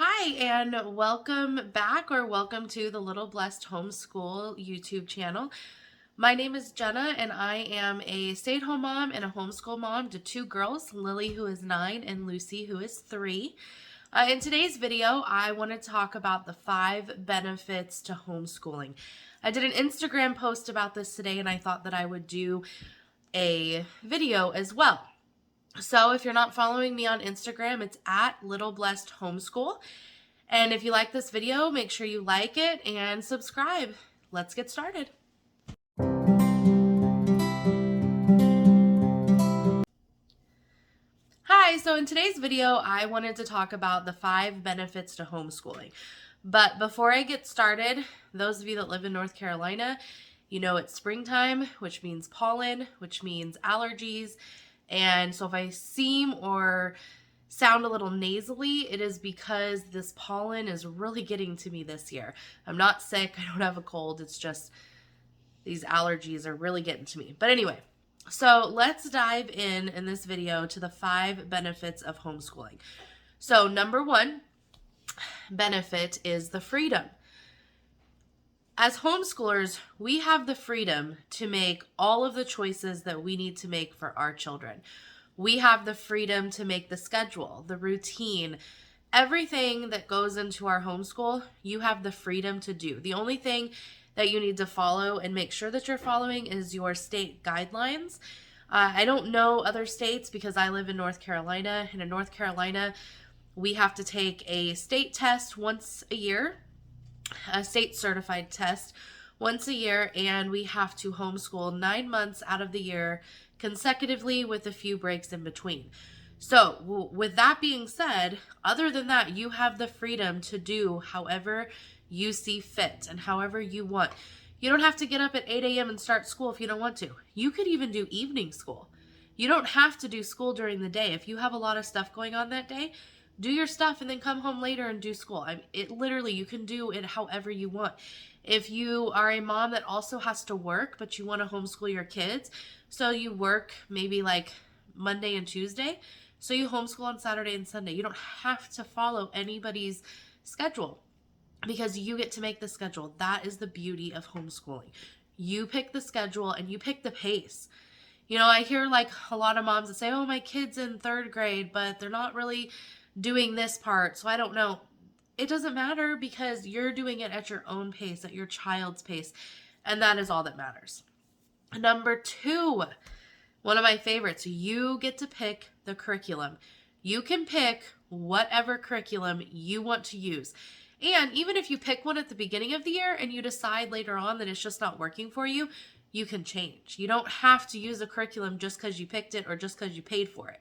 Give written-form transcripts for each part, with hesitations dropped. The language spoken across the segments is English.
Hi, and welcome back or welcome to the Little Blessed Homeschool YouTube channel. My name is Jenna, and I am a stay-at-home mom and a homeschool mom to two girls, Lily, who is 9, and Lucy, who is 3. In today's video, I want to talk about the 5 benefits to homeschooling. I did an Instagram post about this today, and I thought that I would do a video as well. So if you're not following me on Instagram, it's at Little Blessed Homeschool. And if you like this video, make sure you like it and subscribe. Let's get started. Hi, so in today's video, I wanted to talk about the 5 benefits to homeschooling. But before I get started, those of you that live in North Carolina, you know it's springtime, which means pollen, which means allergies. And so if I seem or sound a little nasally, it is because this pollen is really getting to me this year. I'm not sick, I don't have a cold, it's just these allergies are really getting to me. But anyway, so let's dive in this video to the 5 benefits of homeschooling. So number 1 benefit is the freedom. As homeschoolers, we have the freedom to make all of the choices that we need to make for our children. We have the freedom to make the schedule, the routine, everything that goes into our homeschool, you have the freedom to do. The only thing that you need to follow and make sure that you're following is your state guidelines. I don't know other states because I live in North Carolina, and in North Carolina, we have to take a state test once a year, a state certified test once a year, and we have to homeschool 9 months out of the year consecutively with a few breaks in between. So with that being said, other than that, you have the freedom to do however you see fit and however you want. You don't have to get up at 8 a.m. and start school if you don't want to. You could even do evening school. You don't have to do school during the day. If you have a lot of stuff going on that day, do your stuff and then come home later and do school. Literally, you can do it however you want. If you are a mom that also has to work, but you want to homeschool your kids, so you work maybe like Monday and Tuesday, so you homeschool on Saturday and Sunday. You don't have to follow anybody's schedule because you get to make the schedule. That is the beauty of homeschooling. You pick the schedule and you pick the pace. You know, I hear like a lot of moms that say, oh, my kid's in 3rd grade, but they're not really doing this part, so I don't know. It doesn't matter because you're doing it at your own pace, at your child's pace, and that is all that matters. Number 2, one of my favorites, you get to pick the curriculum. You can pick whatever curriculum you want to use. And even if you pick one at the beginning of the year and you decide later on that it's just not working for you, you can change. You don't have to use a curriculum just because you picked it or just because you paid for it.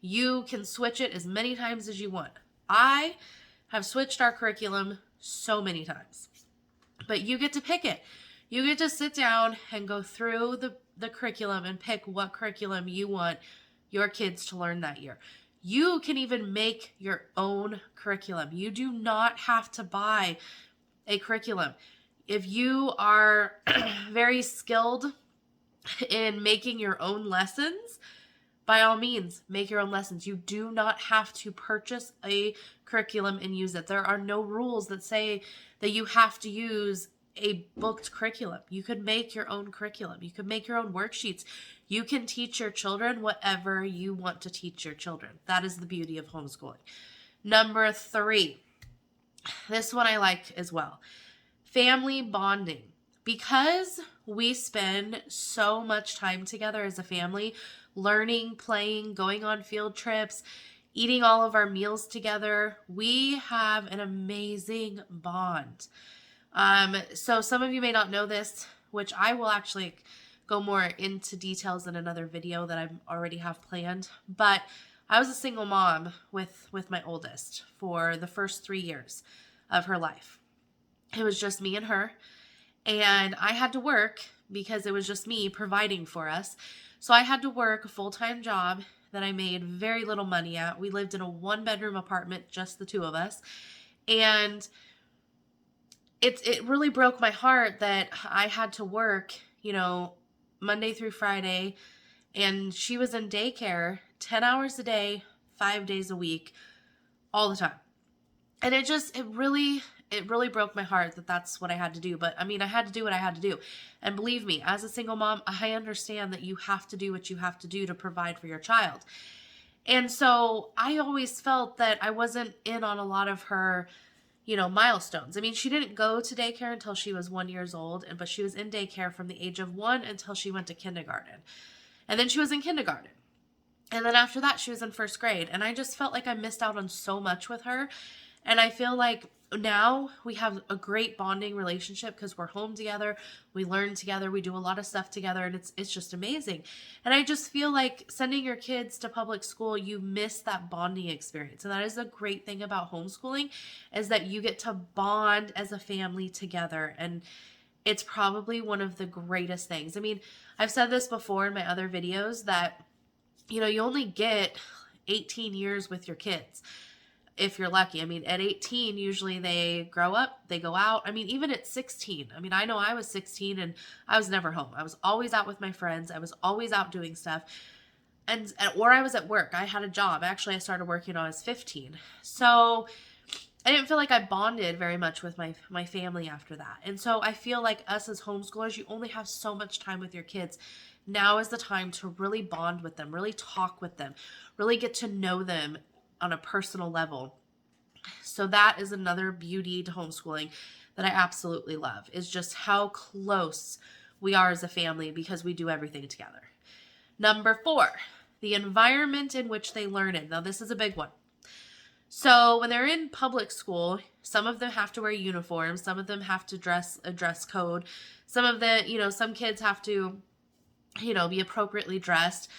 You can switch it as many times as you want. I have switched our curriculum so many times, but you get to pick it. You get to sit down and go through the curriculum and pick what curriculum you want your kids to learn that year. You can even make your own curriculum. You do not have to buy a curriculum. If you are very skilled in making your own lessons, by all means, make your own lessons. You do not have to purchase a curriculum and use it. There are no rules that say that you have to use a booked curriculum. You could make your own curriculum. You could make your own worksheets. You can teach your children whatever you want to teach your children. That is the beauty of homeschooling. Number 3, this one I like as well. Family bonding. Because we spend so much time together as a family, learning, playing, going on field trips, eating all of our meals together, we have an amazing bond. So some of you may not know this, which I will actually go more into details in another video that I already have planned, but I was a single mom with my oldest for the first 3 years of her life. It was just me and her. And I had to work because it was just me providing for us. So I had to work a full-time job that I made very little money at. We lived in a 1-bedroom apartment, just the 2 of us. And it really broke my heart that I had to work, Monday through Friday. And she was in daycare 10 hours a day, 5 days a week, all the time. And it really broke my heart that that's what I had to do. But I mean, I had to do what I had to do. And believe me, as a single mom, I understand that you have to do what you have to do to provide for your child. And so I always felt that I wasn't in on a lot of her, milestones. I mean, she didn't go to daycare until she was 1 year old, but she was in daycare from the age of 1 until she went to kindergarten. And then she was in kindergarten. And then after that, she was in first grade. And I just felt like I missed out on so much with her. And I feel like now we have a great bonding relationship because we're home together, we learn together, we do a lot of stuff together, and it's just amazing. And I just feel like sending your kids to public school, you miss that bonding experience. And that is the great thing about homeschooling, is that you get to bond as a family together. And it's probably one of the greatest things. I mean, I've said this before in my other videos that, you only get 18 years with your kids. If you're lucky. I mean, at 18, usually they grow up, they go out. I mean, even at 16, I mean, I know I was 16 and I was never home. I was always out with my friends. I was always out doing stuff. Or I was at work. I had a job. Actually, I started working when I was 15. So I didn't feel like I bonded very much with my family after that. And so I feel like us as homeschoolers, you only have so much time with your kids. Now is the time to really bond with them, really talk with them, really get to know them on a personal level. So that is another beauty to homeschooling that I absolutely love, is just how close we are as a family because we do everything together. Number 4, the environment in which they learn in. Now, this is a big one. So when they're in public school, some of them have to wear uniforms. Some of them have to dress a dress code. Some of the, some kids have to, be appropriately dressed.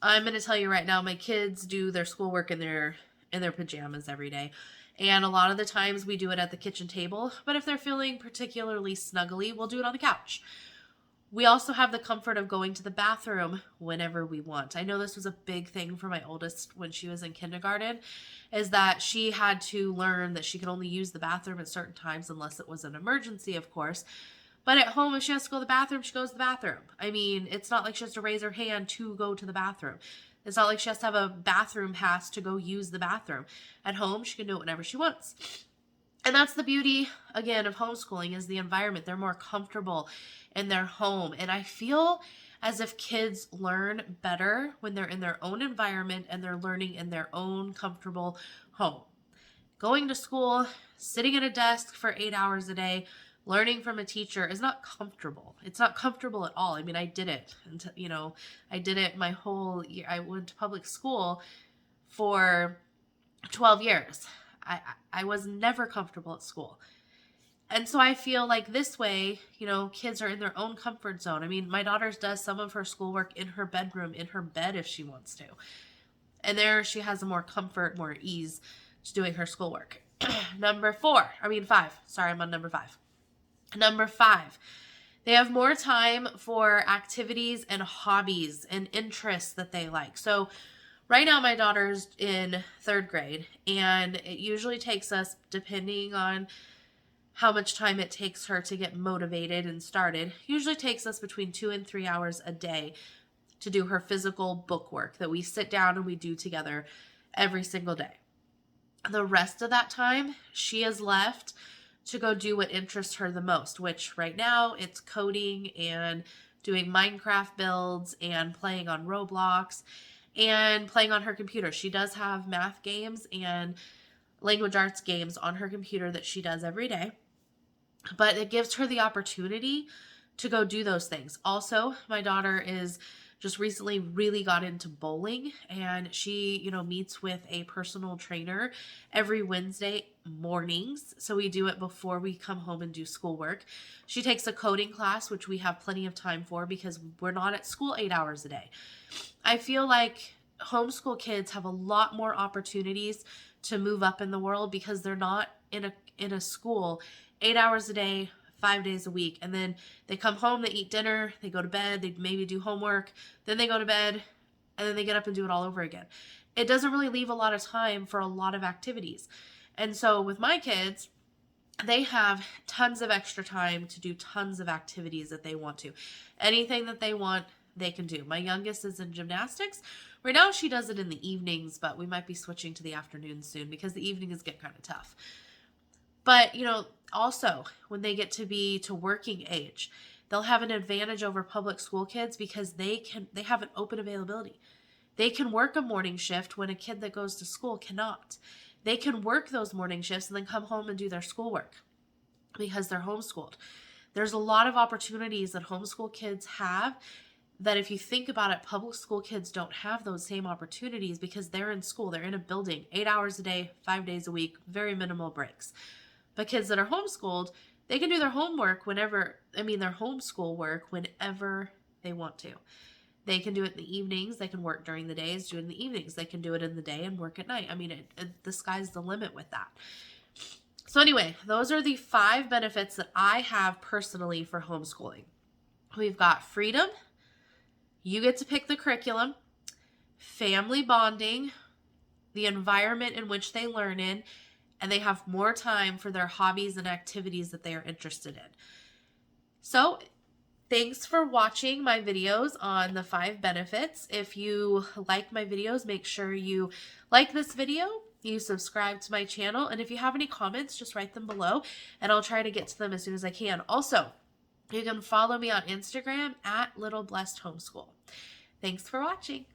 I'm going to tell you right now, my kids do their schoolwork in their pajamas every day. And a lot of the times we do it at the kitchen table. But if they're feeling particularly snuggly, we'll do it on the couch. We also have the comfort of going to the bathroom whenever we want. I know this was a big thing for my oldest when she was in kindergarten, is that she had to learn that she could only use the bathroom at certain times unless it was an emergency, of course. But at home, if she has to go to the bathroom, she goes to the bathroom. I mean, it's not like she has to raise her hand to go to the bathroom. It's not like she has to have a bathroom pass to go use the bathroom. At home, she can do it whenever she wants. And that's the beauty, again, of homeschooling, is the environment. They're more comfortable in their home. And I feel as if kids learn better when they're in their own environment and they're learning in their own comfortable home. Going to school, sitting at a desk for 8 hours a day, learning from a teacher is not comfortable. It's not comfortable at all. I mean, I did it. I did it my whole year. I went to public school for 12 years. I was never comfortable at school. And so I feel like this way, kids are in their own comfort zone. I mean, my daughter does some of her schoolwork in her bedroom, in her bed if she wants to. And there she has a more comfort, more ease to doing her schoolwork. Number 5. Sorry, I'm on number 5. Number 5, they have more time for activities and hobbies and interests that they like. So right now my daughter's in 3rd grade, and it usually takes us, depending on how much time it takes her to get motivated and started, usually takes us between 2 and 3 hours a day to do her physical book work that we sit down and we do together every single day. The rest of that time, she is left to go do what interests her the most, which right now it's coding and doing Minecraft builds and playing on Roblox and playing on her computer. She does have math games and language arts games on her computer that she does every day, but it gives her the opportunity to go do those things. Also, my daughter is just recently really got into bowling, and she, meets with a personal trainer every Wednesday mornings. So we do it before we come home and do schoolwork. She takes a coding class, which we have plenty of time for because we're not at school 8 hours a day. I feel like homeschool kids have a lot more opportunities to move up in the world because they're not in a school 8 hours a day, 5 days a week. And then they come home, they eat dinner, they go to bed, they maybe do homework, then they go to bed, and then they get up and do it all over again. It doesn't really leave a lot of time for a lot of activities. And so with my kids, they have tons of extra time to do tons of activities that they want to. Anything that they want, they can do. My youngest is in gymnastics, Right now she does it in the evenings, but we might be switching to the afternoon soon because the evenings get kind of tough. But, also when they get to be to working age, they'll have an advantage over public school kids because they have an open availability. They can work a morning shift when a kid that goes to school cannot. They can work those morning shifts and then come home and do their schoolwork because they're homeschooled. There's a lot of opportunities that homeschool kids have that if you think about it, public school kids don't have those same opportunities because they're in school. They're in a building 8 hours a day, 5 days a week, very minimal breaks. But kids that are homeschooled, they can do their their homeschool work whenever they want to. They can do it in the evenings. They can work during the days, do it in the evenings. They can do it in the day and work at night. The sky's the limit with that. So anyway, those are the 5 benefits that I have personally for homeschooling. We've got freedom. You get to pick the curriculum, family bonding, the environment in which they learn in, and they have more time for their hobbies and activities that they are interested in. So thanks for watching my videos on the 5 benefits. If you like my videos, make sure you like this video, you subscribe to my channel, and if you have any comments, just write them below, and I'll try to get to them as soon as I can. Also, you can follow me on Instagram at Little Blessed Homeschool. Thanks for watching.